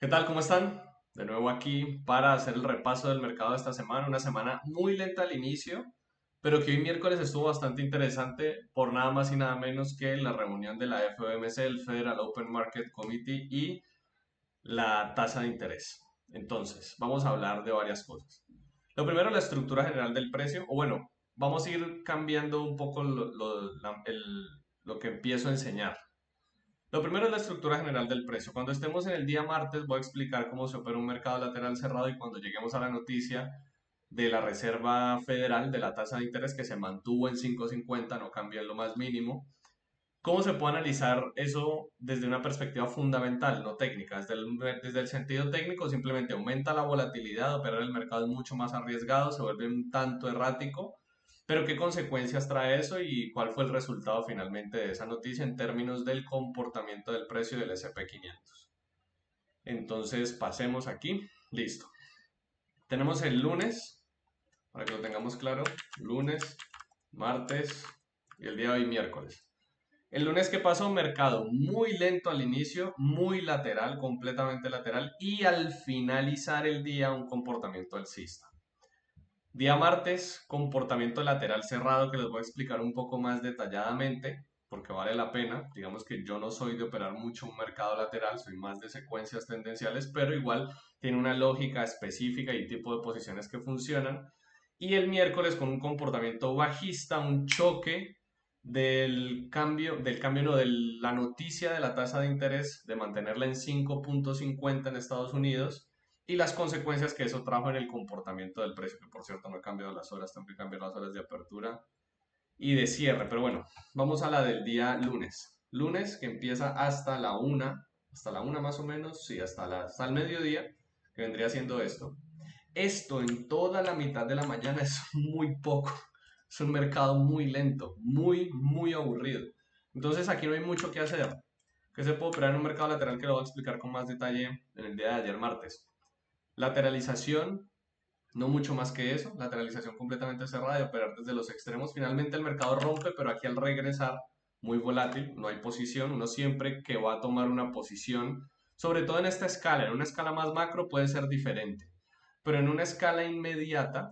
¿Qué tal? ¿Cómo están? De nuevo aquí para hacer el repaso del mercado de esta semana. Una semana muy lenta al inicio, pero que hoy miércoles estuvo bastante interesante por nada más y nada menos que la reunión de la FOMC, el Federal Open Market Committee y la tasa de interés. Entonces, vamos a hablar de varias cosas. Lo primero, la estructura general del precio, o bueno, vamos a ir cambiando un poco lo que empiezo a enseñar. Lo primero es la estructura general del precio. Cuando estemos en el día martes voy a explicar cómo se opera un mercado lateral cerrado y cuando lleguemos a la noticia de la Reserva Federal de la tasa de interés que se mantuvo en 5,50, no cambió en lo más mínimo, cómo se puede analizar eso desde una perspectiva fundamental, no técnica. Desde el sentido técnico simplemente aumenta la volatilidad, operar el mercado es mucho más arriesgado, se vuelve un tanto errático, pero ¿qué consecuencias trae eso y cuál fue el resultado finalmente de esa noticia en términos del comportamiento del precio del S&P 500? Entonces pasemos aquí, listo. Tenemos el lunes, para que lo tengamos claro, lunes, martes y el día de hoy miércoles. El lunes que pasó, mercado muy lento al inicio, muy lateral, completamente lateral, y al finalizar el día un comportamiento alcista. Día martes, comportamiento lateral cerrado que les voy a explicar un poco más detalladamente, porque vale la pena. Digamos que yo no soy de operar mucho un mercado lateral, soy más de secuencias tendenciales, pero igual tiene una lógica específica y tipo de posiciones que funcionan. Y el miércoles con un comportamiento bajista, un choque del cambio no, de la noticia de la tasa de interés, de mantenerla en 5,50 en Estados Unidos y las consecuencias que eso trajo en el comportamiento del precio, que por cierto no he cambiado las horas, tengo que cambiar las horas de apertura y de cierre. Pero bueno, vamos a la del día lunes. Lunes que empieza hasta la una más o menos, sí, hasta el mediodía, que vendría siendo esto. Esto en toda la mitad de la mañana es muy poco. Es un mercado muy lento, muy, muy aburrido. Entonces aquí no hay mucho que hacer. ¿Qué se puede operar en un mercado lateral que lo voy a explicar con más detalle en el día de ayer martes? Lateralización, no mucho más que eso. Lateralización completamente cerrada y operar desde los extremos. Finalmente el mercado rompe, pero aquí al regresar, muy volátil, no hay posición. Uno siempre que va a tomar una posición, sobre todo en esta escala, en una escala más macro puede ser diferente, pero en una escala inmediata,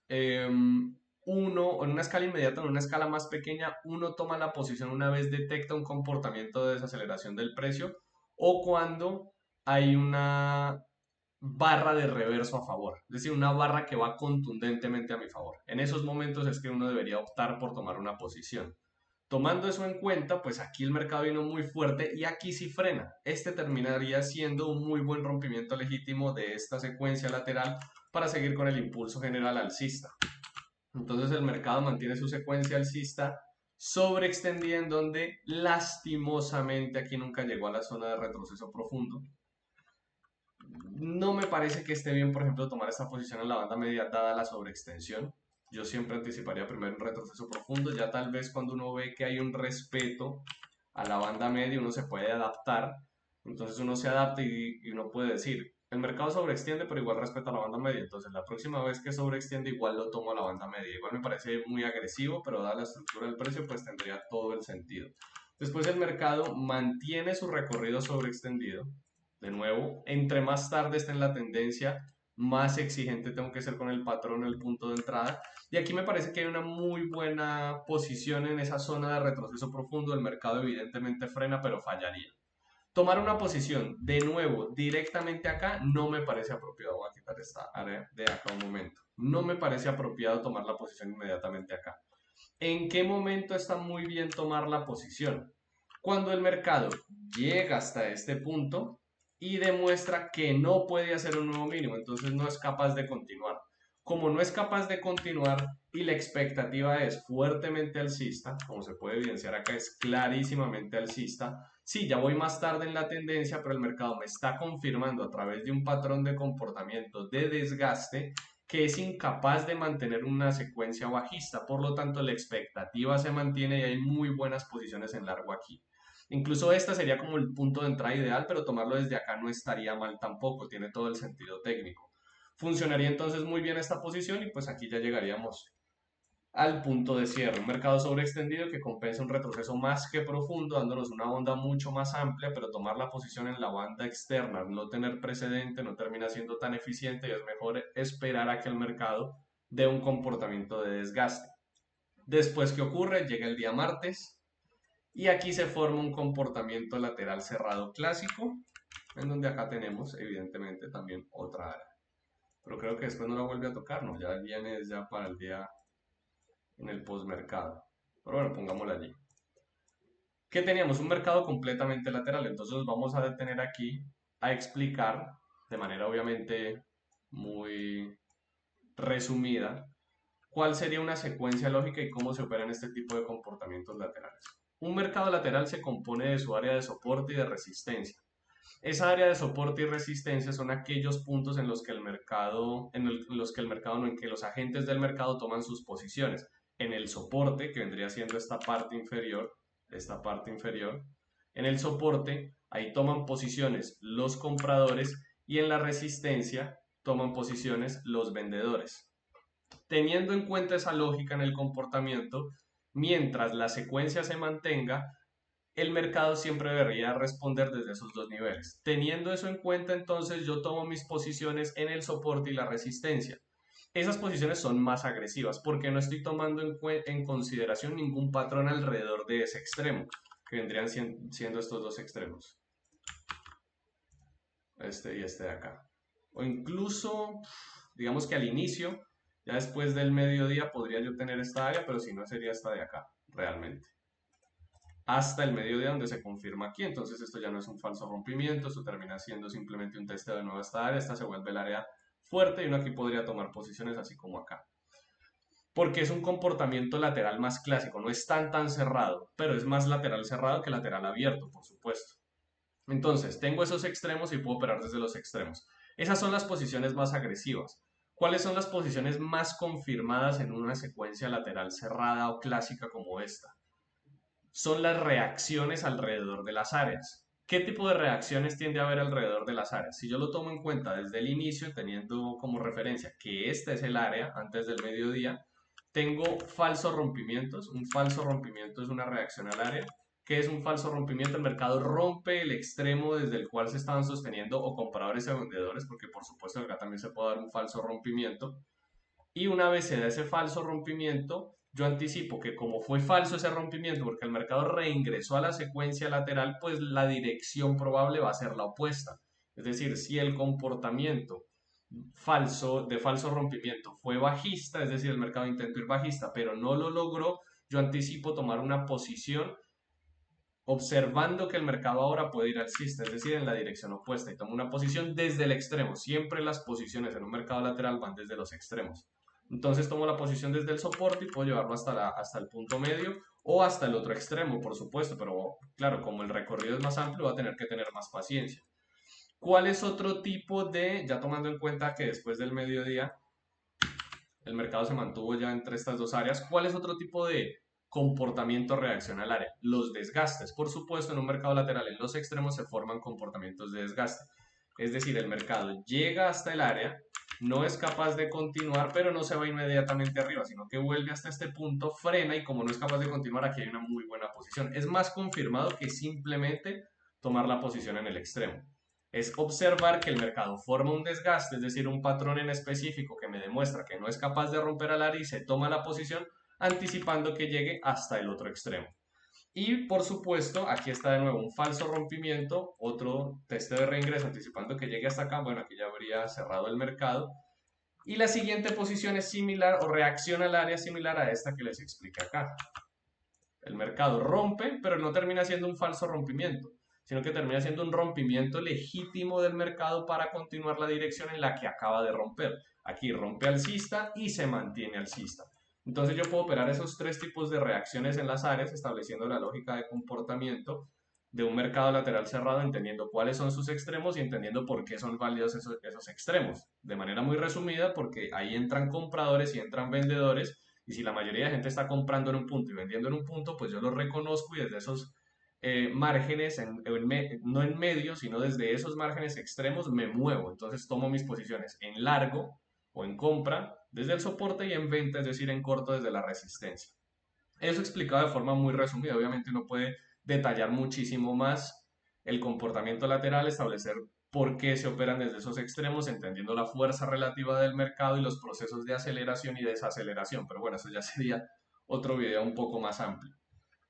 uno, en una escala inmediata, en una escala más pequeña, uno toma la posición una vez detecta un comportamiento de desaceleración del precio o cuando hay una barra de reverso a favor, es decir, una barra que va contundentemente a mi favor. En esos momentos es que uno debería optar por tomar una posición. Tomando eso en cuenta, pues aquí el mercado vino muy fuerte y aquí sí frena. Este terminaría siendo un muy buen rompimiento legítimo de esta secuencia lateral para seguir con el impulso general alcista. Entonces el mercado mantiene su secuencia alcista sobreextendida en donde lastimosamente aquí nunca llegó a la zona de retroceso profundo. No me parece que esté bien, por ejemplo, tomar esta posición en la banda media dada la sobreextensión. Yo siempre anticiparía primero un retroceso profundo, ya tal vez cuando uno ve que hay un respeto a la banda media, uno se puede adaptar. Entonces uno se adapta y uno puede decir, el mercado sobreextiende, pero igual respeta la banda media. Entonces la próxima vez que sobreextiende, igual lo tomo a la banda media. Igual me parece muy agresivo, pero dada la estructura del precio, pues tendría todo el sentido. Después el mercado mantiene su recorrido sobreextendido. De nuevo, entre más tarde esté en la tendencia, más exigente tengo que ser con el patrón, el punto de entrada. Y aquí me parece que hay una muy buena posición en esa zona de retroceso profundo. El mercado evidentemente frena, pero fallaría. Tomar una posición de nuevo directamente acá no me parece apropiado. Voy a quitar esta área de acá un momento. No me parece apropiado tomar la posición inmediatamente acá. ¿En qué momento está muy bien tomar la posición? Cuando el mercado llega hasta este punto y demuestra que no puede hacer un nuevo mínimo, entonces no es capaz de continuar. Como no es capaz de continuar y la expectativa es fuertemente alcista, como se puede evidenciar acá, es clarísimamente alcista. Sí, ya voy más tarde en la tendencia, pero el mercado me está confirmando a través de un patrón de comportamiento de desgaste que es incapaz de mantener una secuencia bajista. Por lo tanto, la expectativa se mantiene y hay muy buenas posiciones en largo aquí. Incluso esta sería como el punto de entrada ideal, pero tomarlo desde acá no estaría mal tampoco, tiene todo el sentido técnico. Funcionaría entonces muy bien esta posición y pues aquí ya llegaríamos al punto de cierre. Un mercado sobreextendido que compensa un retroceso más que profundo, dándonos una onda mucho más amplia, pero tomar la posición en la banda externa, no tener precedente, no termina siendo tan eficiente y es mejor esperar a que el mercado dé un comportamiento de desgaste. Después, ¿qué ocurre? Llega el día martes y aquí se forma un comportamiento lateral cerrado clásico, en donde acá tenemos evidentemente también otra área. Pero creo que después no la vuelve a tocar, ¿no? Ya viene ya para el día en el postmercado. Pero bueno, pongámosla allí. ¿Qué teníamos? Un mercado completamente lateral. Entonces nos vamos a detener aquí a explicar de manera obviamente muy resumida cuál sería una secuencia lógica y cómo se operan este tipo de comportamientos laterales. Un mercado lateral se compone de su área de soporte y de resistencia. Esa área de soporte y resistencia son aquellos puntos en los que el mercado, los que el mercado, no, en que los agentes del mercado toman sus posiciones. En el soporte, que vendría siendo esta parte inferior, en el soporte, ahí toman posiciones los compradores y en la resistencia toman posiciones los vendedores. Teniendo en cuenta esa lógica en el comportamiento, mientras la secuencia se mantenga, el mercado siempre debería responder desde esos dos niveles. Teniendo eso en cuenta, entonces yo tomo mis posiciones en el soporte y la resistencia. Esas posiciones son más agresivas porque no estoy tomando en consideración ningún patrón alrededor de ese extremo, que vendrían siendo estos dos extremos, este y este de acá. O incluso, digamos que al inicio, ya después del mediodía podría yo tener esta área, pero si no sería esta de acá, realmente hasta el mediodía donde se confirma aquí. Entonces esto ya no es un falso rompimiento, esto termina siendo simplemente un testeo de nuevo esta área, esta se vuelve el área fuerte y uno aquí podría tomar posiciones así como acá. Porque es un comportamiento lateral más clásico, no es tan cerrado, pero es más lateral cerrado que lateral abierto, por supuesto. Entonces, tengo esos extremos y puedo operar desde los extremos. Esas son las posiciones más agresivas. ¿Cuáles son las posiciones más confirmadas en una secuencia lateral cerrada o clásica como esta? Son las reacciones alrededor de las áreas. ¿Qué tipo de reacciones tiende a haber alrededor de las áreas? Si yo lo tomo en cuenta desde el inicio, teniendo como referencia que este es el área antes del mediodía, tengo falsos rompimientos. Un falso rompimiento es una reacción al área. ¿Qué es un falso rompimiento? El mercado rompe el extremo desde el cual se estaban sosteniendo o compradores o vendedores, porque por supuesto acá también se puede dar un falso rompimiento. Y una vez se da ese falso rompimiento, yo anticipo que como fue falso ese rompimiento, porque el mercado reingresó a la secuencia lateral, pues la dirección probable va a ser la opuesta. Es decir, si el comportamiento de falso rompimiento fue bajista, es decir, el mercado intentó ir bajista, pero no lo logró, yo anticipo tomar una posición observando que el mercado ahora puede ir alcista, es decir, en la dirección opuesta, y tomo una posición desde el extremo. Siempre las posiciones en un mercado lateral van desde los extremos. Entonces tomo la posición desde el soporte y puedo llevarlo hasta el punto medio o hasta el otro extremo, por supuesto, pero claro, como el recorrido es más amplio, va a tener que tener más paciencia. ¿Cuál es otro tipo ya tomando en cuenta que después del mediodía el mercado se mantuvo ya entre estas dos áreas, cuál es otro tipo de comportamiento reacción al área? Los desgastes. Por supuesto, en un mercado lateral en los extremos se forman comportamientos de desgaste. Es decir, el mercado llega hasta el área, no es capaz de continuar, pero no se va inmediatamente arriba, sino que vuelve hasta este punto, frena y como no es capaz de continuar, aquí hay una muy buena posición. Es más confirmado que simplemente tomar la posición en el extremo. Es observar que el mercado forma un desgaste, es decir, un patrón en específico que me demuestra que no es capaz de romper al área y se toma la posición anticipando que llegue hasta el otro extremo. Y por supuesto, aquí está de nuevo un falso rompimiento, otro testeo de reingreso anticipando que llegue hasta acá. Bueno, aquí ya habría cerrado el mercado. Y la siguiente posición es similar o reacciona al área similar a esta que les expliqué acá. El mercado rompe, pero no termina siendo un falso rompimiento, sino que termina siendo un rompimiento legítimo del mercado para continuar la dirección en la que acaba de romper. Aquí rompe alcista y se mantiene alcista. Entonces yo puedo operar esos tres tipos de reacciones en las áreas, estableciendo la lógica de comportamiento de un mercado lateral cerrado, entendiendo cuáles son sus extremos y entendiendo por qué son válidos esos extremos. De manera muy resumida, porque ahí entran compradores y entran vendedores, y si la mayoría de gente está comprando en un punto y vendiendo en un punto, pues yo lo reconozco y desde esos márgenes, no en medio, sino desde esos márgenes extremos me muevo. Entonces tomo mis posiciones en largo o en compra desde el soporte y en venta, es decir, en corto desde la resistencia. Eso explicado de forma muy resumida, obviamente uno puede detallar muchísimo más el comportamiento lateral, establecer por qué se operan desde esos extremos, entendiendo la fuerza relativa del mercado y los procesos de aceleración y desaceleración, pero bueno, eso ya sería otro video un poco más amplio.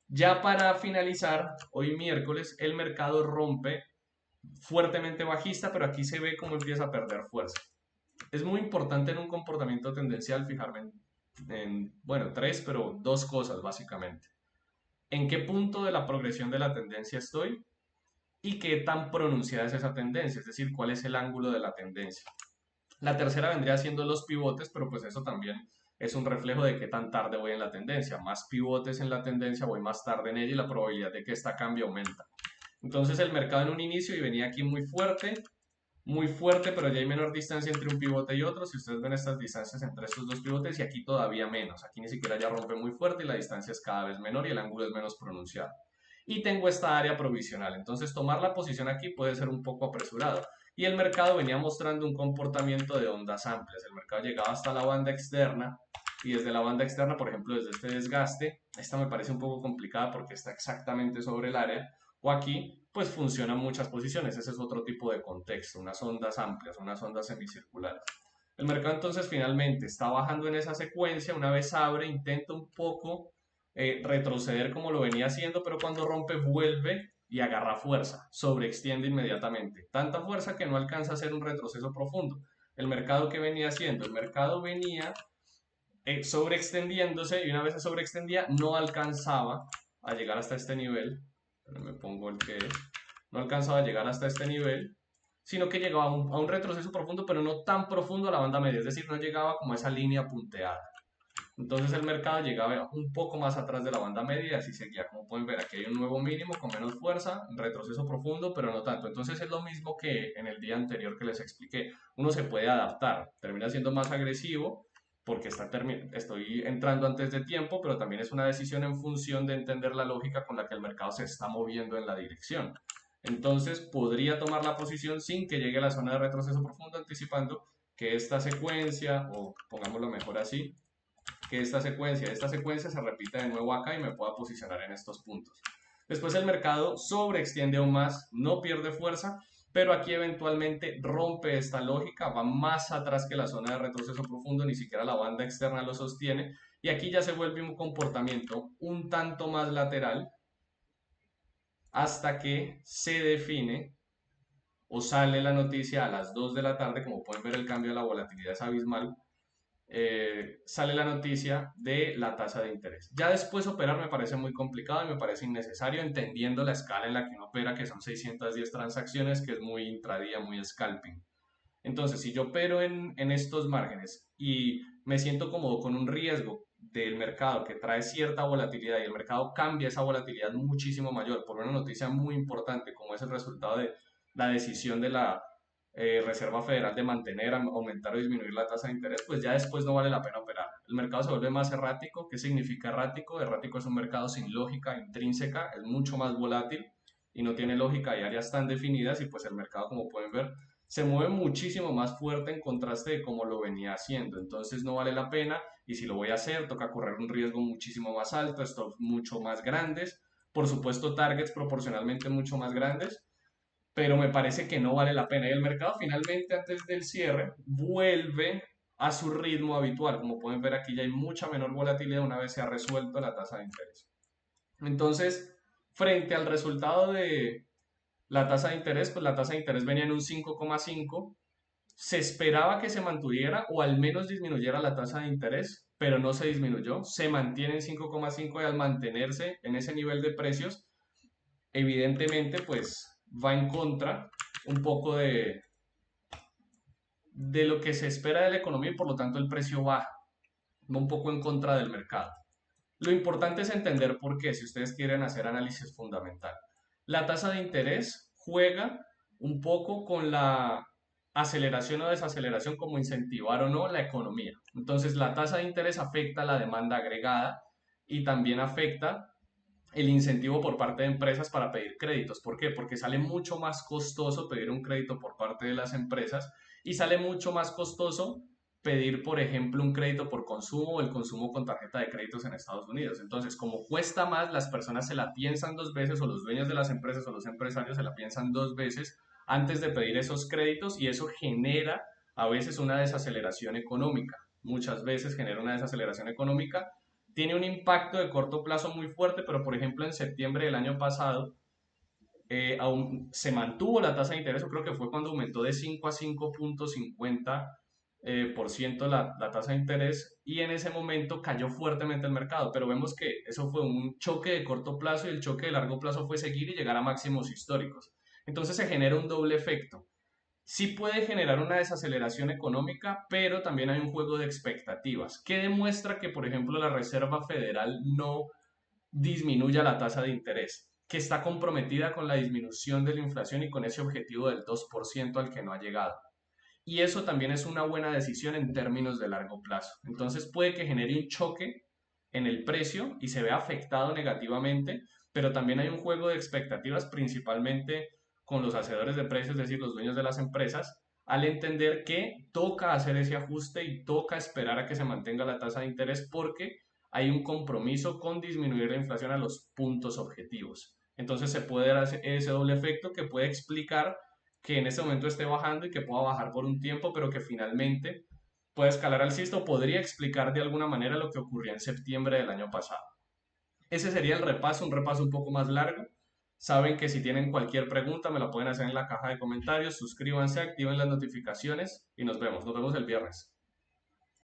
Ya para finalizar, hoy miércoles el mercado rompe fuertemente bajista, pero aquí se ve cómo empieza a perder fuerza. Es muy importante en un comportamiento tendencial fijarme bueno, tres, pero dos cosas básicamente. ¿En qué punto de la progresión de la tendencia estoy? ¿Y qué tan pronunciada es esa tendencia? Es decir, ¿cuál es el ángulo de la tendencia? La tercera vendría siendo los pivotes, pero pues eso también es un reflejo de qué tan tarde voy en la tendencia. Más pivotes en la tendencia, voy más tarde en ella y la probabilidad de que esta cambie aumenta. Entonces el mercado en un inicio y venía aquí muy fuerte, pero ya hay menor distancia entre un pivote y otro. Si ustedes ven estas distancias entre estos dos pivotes y aquí todavía menos. Aquí ni siquiera ya rompe muy fuerte y la distancia es cada vez menor y el ángulo es menos pronunciado. Y tengo esta área provisional. Entonces tomar la posición aquí puede ser un poco apresurado. Y el mercado venía mostrando un comportamiento de ondas amplias. El mercado llegaba hasta la banda externa y desde la banda externa, por ejemplo, desde este desgaste, esta me parece un poco complicada porque está exactamente sobre el área, o aquí, pues funcionan muchas posiciones. Ese es otro tipo de contexto, unas ondas amplias, unas ondas semicirculares. El mercado entonces finalmente está bajando en esa secuencia, una vez abre, intenta un poco retroceder como lo venía haciendo, pero cuando rompe vuelve y agarra fuerza, sobreextiende inmediatamente. Tanta fuerza que no alcanza a hacer un retroceso profundo. El mercado que venía haciendo, el mercado venía sobreextendiéndose y una vez se sobreextendía no alcanzaba a llegar hasta este nivel, pero me pongo el que es, no alcanzaba a llegar hasta este nivel, sino que llegaba a un retroceso profundo, pero no tan profundo a la banda media, es decir, no llegaba como a esa línea punteada. Entonces el mercado llegaba un poco más atrás de la banda media y así seguía. Como pueden ver, aquí hay un nuevo mínimo con menos fuerza, retroceso profundo, pero no tanto. Entonces es lo mismo que en el día anterior que les expliqué. Uno se puede adaptar, termina siendo más agresivo porque estoy entrando antes de tiempo, pero también es una decisión en función de entender la lógica con la que el mercado se está moviendo en la dirección. Entonces podría tomar la posición sin que llegue a la zona de retroceso profundo, anticipando que esta secuencia, o pongámoslo mejor así, que esta secuencia se repita de nuevo acá y me pueda posicionar en estos puntos. Después el mercado sobreextiende aún más, no pierde fuerza, pero aquí eventualmente rompe esta lógica, va más atrás que la zona de retroceso profundo, ni siquiera la banda externa lo sostiene, y aquí ya se vuelve un comportamiento un tanto más lateral hasta que se define o sale la noticia a las 2 de la tarde, como pueden ver el cambio de la volatilidad es abismal, sale la noticia de la tasa de interés. Ya después operar me parece muy complicado y me parece innecesario, entendiendo la escala en la que uno opera, que son 610 transacciones, que es muy intradía, muy scalping. Entonces, si yo opero en estos márgenes y me siento cómodo con un riesgo del mercado que trae cierta volatilidad y el mercado cambia esa volatilidad muchísimo mayor por una noticia muy importante como es el resultado de la decisión de la Reserva Federal de mantener, aumentar o disminuir la tasa de interés, pues ya después no vale la pena operar. El mercado se vuelve más errático. ¿Qué significa errático? Errático es un mercado sin lógica intrínseca, es mucho más volátil y no tiene lógica y áreas tan definidas y pues el mercado, como pueden ver, se mueve muchísimo más fuerte en contraste de cómo lo venía haciendo. Entonces no vale la pena y si lo voy a hacer toca correr un riesgo muchísimo más alto, stops mucho más grandes, por supuesto targets proporcionalmente mucho más grandes, pero me parece que no vale la pena. Y el mercado finalmente antes del cierre vuelve a su ritmo habitual. Como pueden ver aquí ya hay mucha menor volatilidad una vez se ha resuelto la tasa de interés. Entonces, frente al resultado de la tasa de interés, pues la tasa de interés venía en un 5,5. Se esperaba que se mantuviera o al menos disminuyera la tasa de interés, pero no se disminuyó. Se mantiene en 5,5 y al mantenerse en ese nivel de precios, evidentemente, pues va en contra un poco de lo que se espera de la economía y por lo tanto el precio baja, va un poco en contra del mercado. Lo importante es entender por qué, si ustedes quieren hacer análisis fundamental. La tasa de interés juega un poco con la aceleración o desaceleración, como incentivar o no la economía. Entonces, la tasa de interés afecta la demanda agregada y también afecta el incentivo por parte de empresas para pedir créditos. ¿Por qué? Porque sale mucho más costoso pedir un crédito por parte de las empresas y sale mucho más costoso pedir, por ejemplo, un crédito por consumo o el consumo con tarjeta de créditos en Estados Unidos. Entonces, como cuesta más, las personas se la piensan dos veces o los dueños de las empresas o los empresarios se la piensan dos veces antes de pedir esos créditos y eso genera a veces una desaceleración económica. Muchas veces genera una desaceleración económica. Tiene un impacto de corto plazo muy fuerte, pero por ejemplo en septiembre del año pasado aún se mantuvo la tasa de interés, o creo que fue cuando aumentó de 5 a 5,50 por ciento la tasa de interés y en ese momento cayó fuertemente el mercado, pero vemos que eso fue un choque de corto plazo y el choque de largo plazo fue seguir y llegar a máximos históricos. Entonces se genera un doble efecto. Sí puede generar una desaceleración económica, pero también hay un juego de expectativas que demuestra que, por ejemplo, la Reserva Federal no disminuya la tasa de interés, que está comprometida con la disminución de la inflación y con ese objetivo del 2% al que no ha llegado. Y eso también es una buena decisión en términos de largo plazo. Entonces puede que genere un choque en el precio y se vea afectado negativamente, pero también hay un juego de expectativas principalmente con los hacedores de precios, es decir, los dueños de las empresas, al entender que toca hacer ese ajuste y toca esperar a que se mantenga la tasa de interés porque hay un compromiso con disminuir la inflación a los puntos objetivos. Entonces se puede dar ese doble efecto que puede explicar que en este momento esté bajando y que pueda bajar por un tiempo, pero que finalmente pueda escalar alcista o podría explicar de alguna manera lo que ocurrió en septiembre del año pasado. Ese sería el repaso, un repaso un poco más largo. Saben que si tienen cualquier pregunta me la pueden hacer en la caja de comentarios, suscríbanse, activen las notificaciones y nos vemos el viernes.